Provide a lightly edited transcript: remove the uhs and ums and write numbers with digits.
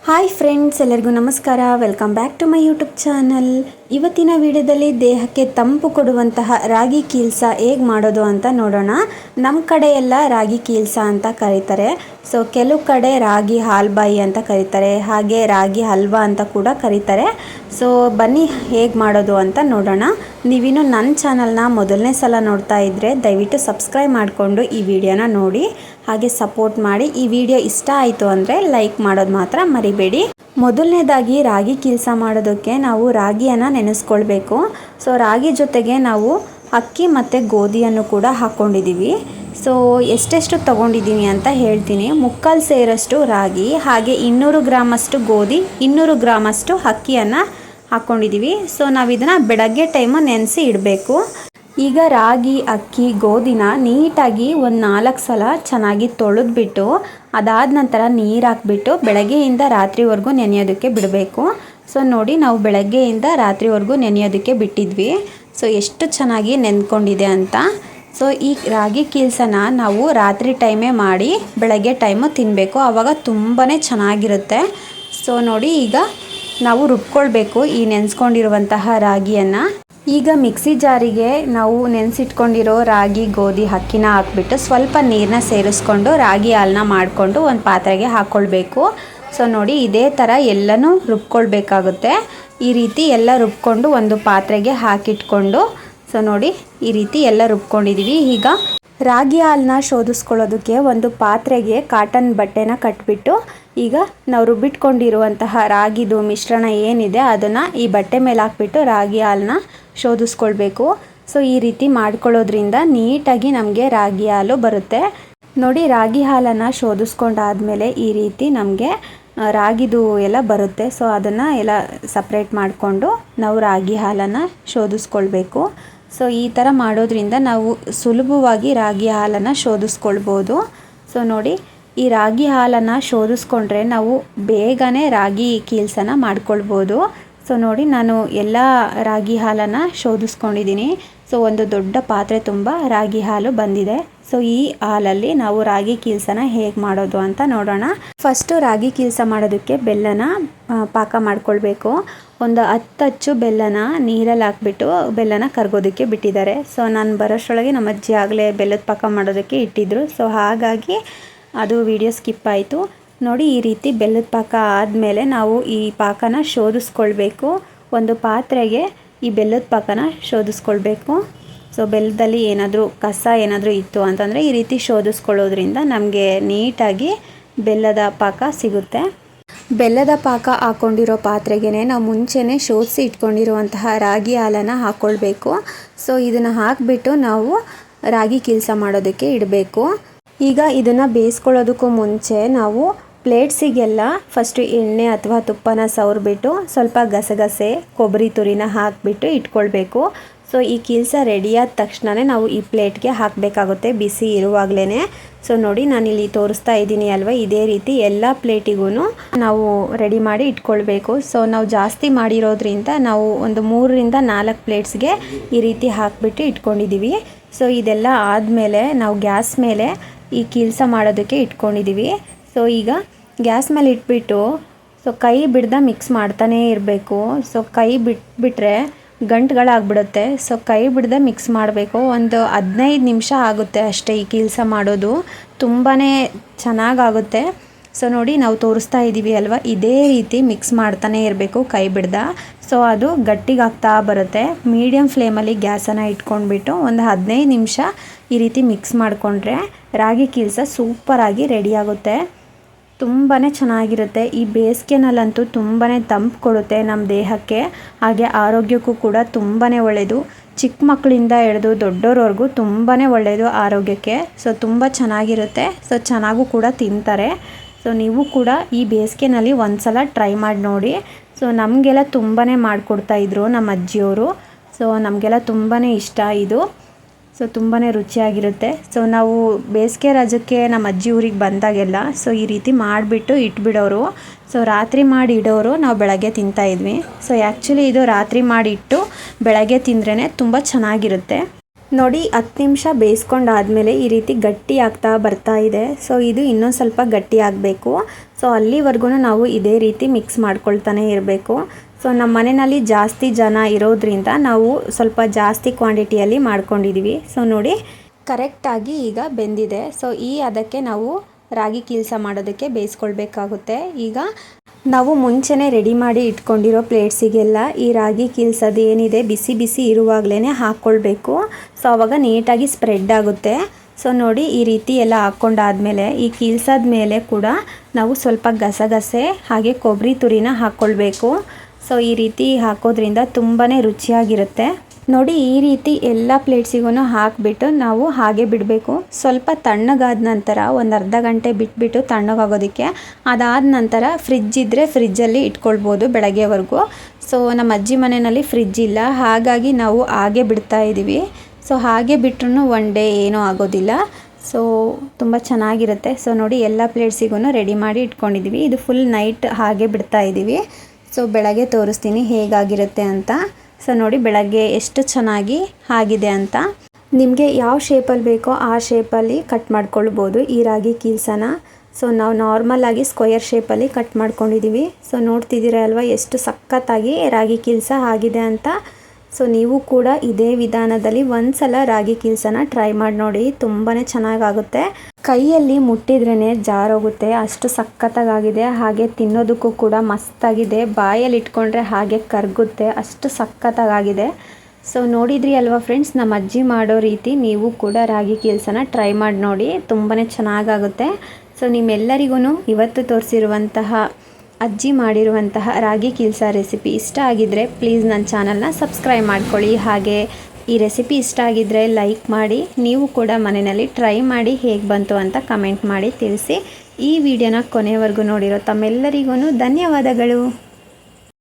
Hi friends, ಎಲ್ಲರಿಗೂ ನಮಸ್ಕಾರ. Welcome back to my YouTube channel. ಇವತ್ತಿನ ವಿಡಿಯೋದಲ್ಲಿ ದೇಹಕ್ಕೆ ತಂಪು ಕೊಡುವಂತಹ ರಾಗಿ ಕೀಲ್ಸ ಹೇಗೆ ಮಾಡೋದು ಅಂತ ನೋಡೋಣ. ನಮ್ಮ ಕಡೆ ಎಲ್ಲ ರಾಗಿ ಕೀಲ್ಸ ಅಂತ ಕರೀತಾರೆ. ಸೊ ಕೆಲವು ಕಡೆ ರಾಗಿ ಹಾಲ್ಬಾಯಿ ಅಂತ ಕರೀತಾರೆ, ಹಾಗೆ ರಾಗಿ ಹಲ್ವಾ ಅಂತ ಕೂಡ ಕರೀತಾರೆ. ಸೊ ಬನ್ನಿ ಹೇಗೆ ಮಾಡೋದು ಅಂತ ನೋಡೋಣ. ನೀವಿನ್ನು ನನ್ನ ಚಾನಲ್ನ ಮೊದಲನೇ ಸಲ ನೋಡ್ತಾ ಇದ್ದರೆ ದಯವಿಟ್ಟು ಸಬ್ಸ್ಕ್ರೈಬ್ ಮಾಡಿಕೊಂಡು ಈ ವಿಡಿಯೋನ ನೋಡಿ, ಹಾಗೆ ಸಪೋರ್ಟ್ ಮಾಡಿ. ಈ ವಿಡಿಯೋ ಇಷ್ಟ ಆಯಿತು ಅಂದರೆ ಲೈಕ್ ಮಾಡೋದು ಮಾತ್ರ ಮರಿಬೇಡಿ. ಮೊದಲನೇದಾಗಿ ರಾಗಿ ಕೀಲ್ಸ ಮಾಡೋದಕ್ಕೆ ನಾವು ರಾಗಿಯನ್ನು ನೆನೆಸ್ಕೊಳ್ಬೇಕು. ಸೊ ರಾಗಿ ಜೊತೆಗೆ ನಾವು ಅಕ್ಕಿ ಮತ್ತು ಗೋಧಿಯನ್ನು ಕೂಡ ಹಾಕ್ಕೊಂಡಿದ್ದೀವಿ. ಸೊ ಎಷ್ಟೆಷ್ಟು ತೊಗೊಂಡಿದ್ದೀನಿ ಅಂತ ಹೇಳ್ತೀನಿ. 3/4 ಸೇರಷ್ಟು ರಾಗಿ, ಹಾಗೆ 200 ಗ್ರಾಮಷ್ಟು ಗೋಧಿ, 200 ಗ್ರಾಮಷ್ಟು ಅಕ್ಕಿಯನ್ನು ಹಾಕ್ಕೊಂಡಿದ್ದೀವಿ. ಸೊ ನಾವು ಇದನ್ನು ಬೆಳಗ್ಗೆ ಟೈಮು ನೆನೆಸಿ ಇಡಬೇಕು. ಈಗ ರಾಗಿ, ಅಕ್ಕಿ, ಗೋಧಿನ ನೀಟಾಗಿ ಒಂದು 4 ಸಲ ಚೆನ್ನಾಗಿ ತೊಳೆದ್ಬಿಟ್ಟು ಅದಾದ ನಂತರ ನೀರು ಹಾಕ್ಬಿಟ್ಟು ಬೆಳಗ್ಗೆಯಿಂದ ರಾತ್ರಿವರೆಗೂ ನೆನೆಯೋದಕ್ಕೆ ಬಿಡಬೇಕು. ಸೊ ನೋಡಿ, ನಾವು ಬೆಳಗ್ಗೆಯಿಂದ ರಾತ್ರಿವರೆಗೂ ನೆನೆಯೋದಕ್ಕೆ ಬಿಟ್ಟಿದ್ವಿ. ಸೊ ಎಷ್ಟು ಚೆನ್ನಾಗಿ ನೆಂದ್ಕೊಂಡಿದೆ ಅಂತ. ಸೊ ಈ ರಾಗಿ ಕೀಲ್ಸನ ನಾವು ರಾತ್ರಿ ಟೈಮೇ ಮಾಡಿ ಬೆಳಗ್ಗೆ ಟೈಮು ತಿನ್ನಬೇಕು, ಆವಾಗ ತುಂಬಾ ಚೆನ್ನಾಗಿರುತ್ತೆ. ಸೊ ನೋಡಿ, ಈಗ ನಾವು ರುಬ್ಕೊಳ್ಬೇಕು ಈ ನೆನೆಸ್ಕೊಂಡಿರುವಂತಹ ರಾಗಿಯನ್ನು. ಈಗ ಮಿಕ್ಸಿ ಜಾರಿಗೆ ನಾವು ನೆನೆಸಿಟ್ಕೊಂಡಿರೋ ರಾಗಿ, ಗೋಧಿ, ಅಕ್ಕಿನ ಹಾಕ್ಬಿಟ್ಟು ಸ್ವಲ್ಪ ನೀರನ್ನ ಸೇರಿಸ್ಕೊಂಡು ರಾಗಿ ಹಾಲನ್ನ ಮಾಡಿಕೊಂಡು ಒಂದು ಪಾತ್ರೆಗೆ ಹಾಕ್ಕೊಳ್ಬೇಕು. ಸೊ ನೋಡಿ, ಇದೇ ಥರ ಎಲ್ಲನೂ ರುಬ್ಕೊಳ್ಬೇಕಾಗುತ್ತೆ. ಈ ರೀತಿ ಎಲ್ಲ ರುಬ್ಕೊಂಡು ಒಂದು ಪಾತ್ರೆಗೆ ಹಾಕಿಟ್ಕೊಂಡು, ಸೊ ನೋಡಿ ಈ ರೀತಿ ಎಲ್ಲ ರುಬ್ಕೊಂಡಿದ್ದೀವಿ. ಈಗ ರಾಗಿ ಹಾಲನ್ನ ಶೋಧಿಸ್ಕೊಳ್ಳೋದಕ್ಕೆ ಒಂದು ಪಾತ್ರೆಗೆ ಕಾಟನ್ ಬಟ್ಟೆನ ಕಟ್ಬಿಟ್ಟು ಈಗ ನಾವು ರುಬ್ಬಿಟ್ಕೊಂಡಿರುವಂತಹ ರಾಗಿದು ಮಿಶ್ರಣ ಏನಿದೆ ಅದನ್ನು ಈ ಬಟ್ಟೆ ಮೇಲೆ ಹಾಕ್ಬಿಟ್ಟು ರಾಗಿ ಹಾಲನ್ನ ಶೋಧಿಸ್ಕೊಳ್ಬೇಕು. ಸೊ ಈ ರೀತಿ ಮಾಡ್ಕೊಳ್ಳೋದ್ರಿಂದ ನೀಟಾಗಿ ನಮಗೆ ರಾಗಿ ಹಾಲು ಬರುತ್ತೆ. ನೋಡಿ, ರಾಗಿ ಹಾಲನ್ನು ಶೋಧಿಸ್ಕೊಂಡಾದ್ಮೇಲೆ ಈ ರೀತಿ ನಮಗೆ ರಾಗಿದು ಎಲ್ಲ ಬರುತ್ತೆ. ಸೊ ಅದನ್ನು ಎಲ್ಲ ಸಪ್ರೇಟ್ ಮಾಡಿಕೊಂಡು ನಾವು ರಾಗಿ ಹಾಲನ್ನು ಶೋಧಿಸ್ಕೊಳ್ಬೇಕು. ಸೊ ಈ ಥರ ಮಾಡೋದ್ರಿಂದ ನಾವು ಸುಲಭವಾಗಿ ರಾಗಿ ಹಾಲನ್ನು ಶೋಧಿಸ್ಕೊಳ್ಬೋದು. ಸೊ ನೋಡಿ, ಈ ರಾಗಿ ಹಾಲನ್ನು ಶೋಧಿಸ್ಕೊಂಡ್ರೆ ನಾವು ಬೇಗನೆ ರಾಗಿ ಕೀಲ್ಸನ್ನು ಮಾಡ್ಕೊಳ್ಬೋದು. ಸೊ ನೋಡಿ, ನಾನು ಎಲ್ಲ ರಾಗಿ ಹಾಲನ್ನು ಶೋಧಿಸ್ಕೊಂಡಿದ್ದೀನಿ. ಸೊ ಒಂದು ದೊಡ್ಡ ಪಾತ್ರೆ ತುಂಬ ರಾಗಿ ಹಾಲು ಬಂದಿದೆ. ಸೊ ಈ ಹಾಲಲ್ಲಿ ನಾವು ರಾಗಿ ಕೀಲ್ಸನ ಹೇಗೆ ಮಾಡೋದು ಅಂತ ನೋಡೋಣ. ಫಸ್ಟು ರಾಗಿ ಕೀಲ್ಸ ಮಾಡೋದಕ್ಕೆ ಬೆಲ್ಲನ ಪಾಕ ಮಾಡ್ಕೊಳ್ಬೇಕು. ಒಂದು 10 ಅಚ್ಚು ಬೆಲ್ಲನ ನೀರಲ್ಲಿ ಹಾಕ್ಬಿಟ್ಟು ಬೆಲ್ಲನ ಕರಗೋದಕ್ಕೆ ಬಿಟ್ಟಿದ್ದಾರೆ. ಸೊ ನಾನು ಬರೋಷ್ಟರೊಳಗೆ ನಮ್ಮ ಅಜ್ಜಿ ಆಗಲೇ ಬೆಲ್ಲದ ಪಾಕ ಮಾಡೋದಕ್ಕೆ ಇಟ್ಟಿದ್ರು. ಸೊ ಹಾಗಾಗಿ ಅದು ವಿಡಿಯೋ ಸ್ಕಿಪ್ ಆಯಿತು. ನೋಡಿ, ಈ ರೀತಿ ಬೆಲ್ಲದ ಪಾಕ ಆದಮೇಲೆ ನಾವು ಈ ಪಾಕನ ಶೋಧಿಸ್ಕೊಳ್ಬೇಕು. ಒಂದು ಪಾತ್ರೆಗೆ ಈ ಬೆಲ್ಲದ ಪಾಕನ ಶೋಧಿಸ್ಕೊಳ್ಬೇಕು. ಸೊ ಬೆಲ್ಲದಲ್ಲಿ ಏನಾದರೂ ಕಸ ಏನಾದರೂ ಇತ್ತು ಅಂತಂದರೆ ಈ ರೀತಿ ಶೋಧಿಸ್ಕೊಳ್ಳೋದ್ರಿಂದ ನಮಗೆ ನೀಟಾಗಿ ಬೆಲ್ಲದ ಪಾಕ ಸಿಗುತ್ತೆ. ಬೆಲ್ಲದ ಪಾಕ ಹಾಕ್ಕೊಂಡಿರೋ ಪಾತ್ರೆಗೆ ನಾವು ಮುಂಚೆನೇ ಶೋಧಿಸಿ ಇಟ್ಕೊಂಡಿರುವಂತಹ ರಾಗಿ ಹಾಲನ್ನು ಹಾಕ್ಕೊಳ್ಬೇಕು. ಸೊ ಇದನ್ನು ಹಾಕಿಬಿಟ್ಟು ನಾವು ರಾಗಿ ಕೀಲ್ಸ ಮಾಡೋದಕ್ಕೆ ಇಡಬೇಕು. ಈಗ ಇದನ್ನು ಬೇಯಿಸ್ಕೊಳ್ಳೋದಕ್ಕೂ ಮುಂಚೆ ನಾವು ಪ್ಲೇಟ್ಸಿಗೆಲ್ಲ ಫಸ್ಟು ಎಣ್ಣೆ ಅಥವಾ ತುಪ್ಪನ ಸವರ್ಬಿಟ್ಟು ಸ್ವಲ್ಪ ಗಸಗಸೆ, ಕೊಬ್ಬರಿ ತುರಿನ ಹಾಕಿಬಿಟ್ಟು ಇಟ್ಕೊಳ್ಬೇಕು. ಸೊ ಈ ಕೀಲ್ಸ ರೆಡಿಯಾದ ತಕ್ಷಣವೇ ನಾವು ಈ ಪ್ಲೇಟ್ಗೆ ಹಾಕಬೇಕಾಗುತ್ತೆ, ಬಿಸಿ ಇರುವಾಗಲೇ. ಸೊ ನೋಡಿ, ನಾನಿಲ್ಲಿ ತೋರಿಸ್ತಾ ಇದ್ದೀನಿ ಅಲ್ವಾ, ಇದೇ ರೀತಿ ಎಲ್ಲ ಪ್ಲೇಟಿಗೂ ನಾವು ರೆಡಿ ಮಾಡಿ ಇಟ್ಕೊಳ್ಬೇಕು. ಸೊ ನಾವು ಜಾಸ್ತಿ ಮಾಡಿರೋದ್ರಿಂದ ನಾವು ಒಂದು 3ರಿಂದ 4 ಪ್ಲೇಟ್ಸ್ಗೆ ಈ ರೀತಿ ಹಾಕಿಬಿಟ್ಟು ಇಟ್ಕೊಂಡಿದ್ದೀವಿ. ಸೊ ಇದೆಲ್ಲ ಆದಮೇಲೆ ನಾವು ಗ್ಯಾಸ್ ಮೇಲೆ ಈ ಕೀಲ್ಸ ಮಾಡೋದಕ್ಕೆ ಇಟ್ಕೊಂಡಿದ್ದೀವಿ. ಸೊ ಈಗ ಗ್ಯಾಸ್ ಮೇಲೆ ಇಟ್ಬಿಟ್ಟು ಕೈ ಬಿಡ್ದ ಮಿಕ್ಸ್ ಮಾಡ್ತಾನೇ ಇರಬೇಕು. ಸೊ ಕೈ ಬಿಟ್ಬಿಟ್ರೆ ಗಂಟುಗಳಾಗ್ಬಿಡುತ್ತೆ. ಸೊ ಕೈ ಬಿಡ್ದೆ ಮಿಕ್ಸ್ ಮಾಡಬೇಕು. ಒಂದು 15 ನಿಮಿಷ ಆಗುತ್ತೆ ಅಷ್ಟೇ ಈ ಕೀಲ್ಸ ಮಾಡೋದು, ತುಂಬಾ ಚೆನ್ನಾಗಾಗುತ್ತೆ. ಸೊ ನೋಡಿ, ನಾವು ತೋರಿಸ್ತಾ ಇದ್ದೀವಿ ಅಲ್ವಾ, ಇದೇ ರೀತಿ ಮಿಕ್ಸ್ ಮಾಡ್ತಾನೇ ಇರಬೇಕು ಕೈ ಬಿಡ್ದ. ಸೊ ಅದು ಗಟ್ಟಿಗಾಗ್ತಾ ಬರುತ್ತೆ. ಮೀಡಿಯಮ್ ಫ್ಲೇಮಲ್ಲಿ ಗ್ಯಾಸನ್ನು ಇಟ್ಕೊಂಡ್ಬಿಟ್ಟು ಒಂದು 15 ನಿಮಿಷ ಈ ರೀತಿ ಮಿಕ್ಸ್ ಮಾಡಿಕೊಂಡ್ರೆ ರಾಗಿ ಕೀಲ್ಸ ಸೂಪರಾಗಿ ರೆಡಿಯಾಗುತ್ತೆ. ತುಂಬಾ ಚೆನ್ನಾಗಿರುತ್ತೆ. ಈ ಬೇಸಿಗೆನಲ್ಲಂತೂ ತುಂಬಾ ತಂಪು ಕೊಡುತ್ತೆ ನಮ್ಮ ದೇಹಕ್ಕೆ, ಹಾಗೆ ಆರೋಗ್ಯಕ್ಕೂ ಕೂಡ ತುಂಬಾ ಒಳ್ಳೆಯದು. ಚಿಕ್ಕ ಮಕ್ಕಳಿಂದ ಹಿಡಿದು ದೊಡ್ಡೋರವರೆಗೂ ತುಂಬಾ ಒಳ್ಳೆಯದು ಆರೋಗ್ಯಕ್ಕೆ. ಸೊ ತುಂಬ ಚೆನ್ನಾಗಿರುತ್ತೆ. ಸೊ ಚೆನ್ನಾಗೂ ಕೂಡ ತಿಂತಾರೆ. ಸೊ ನೀವು ಕೂಡ ಈ ಬೇಸಿಗೆನಲ್ಲಿ ಒಂದು ಸಲ ಟ್ರೈ ಮಾಡಿ ನೋಡಿ. ಸೊ ನಮಗೆಲ್ಲ ತುಂಬಾ ಮಾಡಿಕೊಡ್ತಾಯಿದ್ರು ನಮ್ಮ ಅಜ್ಜಿಯವರು. ಸೊ ನಮಗೆಲ್ಲ ತುಂಬಾ ಇಷ್ಟ ಇದು. ಸೊ ತುಂಬಾ ರುಚಿಯಾಗಿರುತ್ತೆ. ಸೊ ನಾವು ಬೇಸಿಗೆ ರಜಕ್ಕೆ ನಮ್ಮ ಅಜ್ಜಿ ಊರಿಗೆ ಬಂದಾಗೆಲ್ಲ ಸೊ ಈ ರೀತಿ ಮಾಡಿಬಿಟ್ಟು ಇಟ್ಬಿಡೋರು. ಸೊ ರಾತ್ರಿ ಮಾಡಿ ಇಡೋರು, ನಾವು ಬೆಳಗ್ಗೆ ತಿಂತಾಯಿದ್ವಿ. ಸೊ ಆ್ಯಕ್ಚುಲಿ ಇದು ರಾತ್ರಿ ಮಾಡಿ ಇಟ್ಟು ಬೆಳಗ್ಗೆ ತಿಂದ್ರೇ ತುಂಬ ಚೆನ್ನಾಗಿರುತ್ತೆ. ನೋಡಿ 10 ನಿಮಿಷ ಬೇಯಿಸ್ಕೊಂಡಾದಮೇಲೆ ಈ ರೀತಿ ಗಟ್ಟಿ ಆಗ್ತಾ ಬರ್ತಾ ಇದೆ. ಸೊ ಇದು ಇನ್ನೊಂದು ಸ್ವಲ್ಪ ಗಟ್ಟಿ ಆಗಬೇಕು. ಸೊ ಅಲ್ಲಿವರೆಗೂ ನಾವು ಇದೇ ರೀತಿ ಮಿಕ್ಸ್ ಮಾಡ್ಕೊಳ್ತಾನೆ ಇರಬೇಕು. ಸೊ ನಮ್ಮ ಮನೆಯಲ್ಲಿ ಜಾಸ್ತಿ ಜನ ಇರೋದ್ರಿಂದ ನಾವು ಸ್ವಲ್ಪ ಜಾಸ್ತಿ ಕ್ವಾಂಟಿಟಿಯಲ್ಲಿ ಮಾಡ್ಕೊಂಡಿದ್ದೀವಿ. ಸೊ ನೋಡಿ ಕರೆಕ್ಟಾಗಿ ಈಗ ಬೆಂದಿದೆ. ಸೊ ಅದಕ್ಕೆ ನಾವು ರಾಗಿ ಕೀಲ್ಸ ಮಾಡೋದಕ್ಕೆ ಬೇಯಿಸ್ಕೊಳ್ಬೇಕಾಗುತ್ತೆ. ಈಗ ನಾವು ಮುಂಚೆನೇ ರೆಡಿ ಮಾಡಿ ಇಟ್ಕೊಂಡಿರೋ ಪ್ಲೇಟ್ಸಿಗೆಲ್ಲ ಈ ರಾಗಿ ಕೀಲ್ಸೋದು ಏನಿದೆ ಬಿಸಿ ಬಿಸಿ ಇರುವಾಗಲೇ ಹಾಕ್ಕೊಳ್ಬೇಕು. ಸೊ ಆವಾಗ ನೀಟಾಗಿ ಸ್ಪ್ರೆಡ್ ಆಗುತ್ತೆ. ಸೊ ನೋಡಿ ಈ ರೀತಿ ಎಲ್ಲ ಹಾಕ್ಕೊಂಡಾದ್ಮೇಲೆ ಈ ಕೀಲ್ಸಾದ ಮೇಲೆ ಕೂಡ ನಾವು ಸ್ವಲ್ಪ ಗಸಗಸೆ ಹಾಗೆ ಕೊಬ್ಬರಿ ತುರಿನ ಹಾಕ್ಕೊಳ್ಬೇಕು. ಸೊ ಈ ರೀತಿ ಹಾಕೋದ್ರಿಂದ ತುಂಬಾ ರುಚಿಯಾಗಿರುತ್ತೆ. ನೋಡಿ ಈ ರೀತಿ ಎಲ್ಲ ಪ್ಲೇಟ್ಸಿಗೂ ಹಾಕಿಬಿಟ್ಟು ನಾವು ಹಾಗೆ ಬಿಡಬೇಕು. ಸ್ವಲ್ಪ ತಣ್ಣಗಾದ ನಂತರ ಒಂದು ಅರ್ಧ ಗಂಟೆ ಬಿಟ್ಬಿಟ್ಟು ತಣ್ಣಗಾಗೋದಕ್ಕೆ. ಅದಾದ ನಂತರ ಫ್ರಿಜ್ ಇದ್ದರೆ ಫ್ರಿಜ್ಜಲ್ಲಿ ಇಟ್ಕೊಳ್ಬೋದು ಬೆಳಗ್ಗೆವರೆಗೂ. ಸೊ ನಮ್ಮ ಅಜ್ಜಿ ಮನೆಯಲ್ಲಿ ಫ್ರಿಜ್ ಇಲ್ಲ, ಹಾಗಾಗಿ ನಾವು ಹಾಗೆ ಬಿಡ್ತಾ ಇದ್ದೀವಿ. ಸೊ ಹಾಗೆ ಬಿಟ್ರೂ ಒನ್ ಡೇ ಏನೂ ಆಗೋದಿಲ್ಲ. ಸೊ ತುಂಬ ಚೆನ್ನಾಗಿರುತ್ತೆ. ಸೊ ನೋಡಿ ಎಲ್ಲ ಪ್ಲೇಟ್ಸಿಗೂ ರೆಡಿ ಮಾಡಿ ಇಟ್ಕೊಂಡಿದ್ದೀವಿ. ಇದು ಫುಲ್ ನೈಟ್ ಹಾಗೆ ಬಿಡ್ತಾ ಇದ್ದೀವಿ. ಸೊ ಬೆಳಗ್ಗೆ ತೋರಿಸ್ತೀನಿ ಹೇಗಾಗಿರುತ್ತೆ ಅಂತ. ಸೊ ನೋಡಿ ಬೆಳಗ್ಗೆ ಎಷ್ಟು ಚೆನ್ನಾಗಿ ಆಗಿದೆ ಅಂತ. ನಿಮಗೆ ಯಾವ ಶೇಪಲ್ಲಿ ಬೇಕೋ ಆ ಶೇಪಲ್ಲಿ ಕಟ್ ಮಾಡ್ಕೊಳ್ಬೋದು ಈ ರಾಗಿ ಕೀಲ್ಸನ. ಸೊ ನಾವು ನಾರ್ಮಲಾಗಿ ಸ್ಕ್ವಯರ್ ಶೇಪಲ್ಲಿ ಕಟ್ ಮಾಡ್ಕೊಂಡಿದ್ದೀವಿ. ಸೊ ನೋಡ್ತಿದ್ದೀರ ಅಲ್ವಾ ಎಷ್ಟು ಸಖತ್ತಾಗಿ ರಾಗಿ ಕೀಲ್ಸ ಆಗಿದೆ ಅಂತ. ಸೊ ನೀವು ಕೂಡ ಇದೇ ವಿಧಾನದಲ್ಲಿ ಒಂದು ಸಲ ರಾಗಿ ಕೀಲ್ಸನ ಟ್ರೈ ಮಾಡಿ ನೋಡಿ, ತುಂಬಾ ಚೆನ್ನಾಗಾಗುತ್ತೆ. ಕೈಯಲ್ಲಿ ಮುಟ್ಟಿದ್ರೇ ಜಾರೋಗುತ್ತೆ, ಅಷ್ಟು ಸಖತ್ತಾಗಿದೆ. ಹಾಗೆ ತಿನ್ನೋದಕ್ಕೂ ಕೂಡ ಮಸ್ತಾಗಿದೆ. ಬಾಯಲ್ಲಿ ಇಟ್ಕೊಂಡ್ರೆ ಹಾಗೆ ಕರಗುತ್ತೆ, ಅಷ್ಟು ಸಖತ್ತಾಗಿದೆ. ಸೊ ನೋಡಿದ್ರಿ ಅಲ್ವಾ ಫ್ರೆಂಡ್ಸ್, ನಮ್ಮ ಅಜ್ಜಿ ಮಾಡೋ ರೀತಿ ನೀವು ಕೂಡ ರಾಗಿ ಕೀಲ್ಸನ ಟ್ರೈ ಮಾಡಿ ನೋಡಿ, ತುಂಬಾ ಚೆನ್ನಾಗಾಗುತ್ತೆ. ಸೊ ನಿಮ್ಮೆಲ್ಲರಿಗೂ ಇವತ್ತು ತೋರಿಸಿರುವಂತಹ ಅಜ್ಜಿ ಮಾಡಿರುವಂತಹ ರಾಗಿ ಕೀಲ್ಸ ರೆಸಿಪಿ ಇಷ್ಟ ಆಗಿದ್ದರೆ ಪ್ಲೀಸ್ ನನ್ನ ಚಾನಲ್ನ ಸಬ್ಸ್ಕ್ರೈಬ್ ಮಾಡ್ಕೊಳ್ಳಿ. ಹಾಗೆ ಈ ರೆಸಿಪಿ ಇಷ್ಟ ಆಗಿದ್ದರೆ ಲೈಕ್ ಮಾಡಿ. ನೀವು ಕೂಡ ಮನೆಯಲ್ಲಿ ಟ್ರೈ ಮಾಡಿ ಹೇಗೆ ಬಂತು ಅಂತ ಕಮೆಂಟ್ ಮಾಡಿ ತಿಳಿಸಿ. ಈ ವಿಡಿಯೋನ ಕೊನೆಯವರೆಗೂ ನೋಡಿರೋ ತಮ್ಮೆಲ್ಲರಿಗೂ ಧನ್ಯವಾದಗಳು.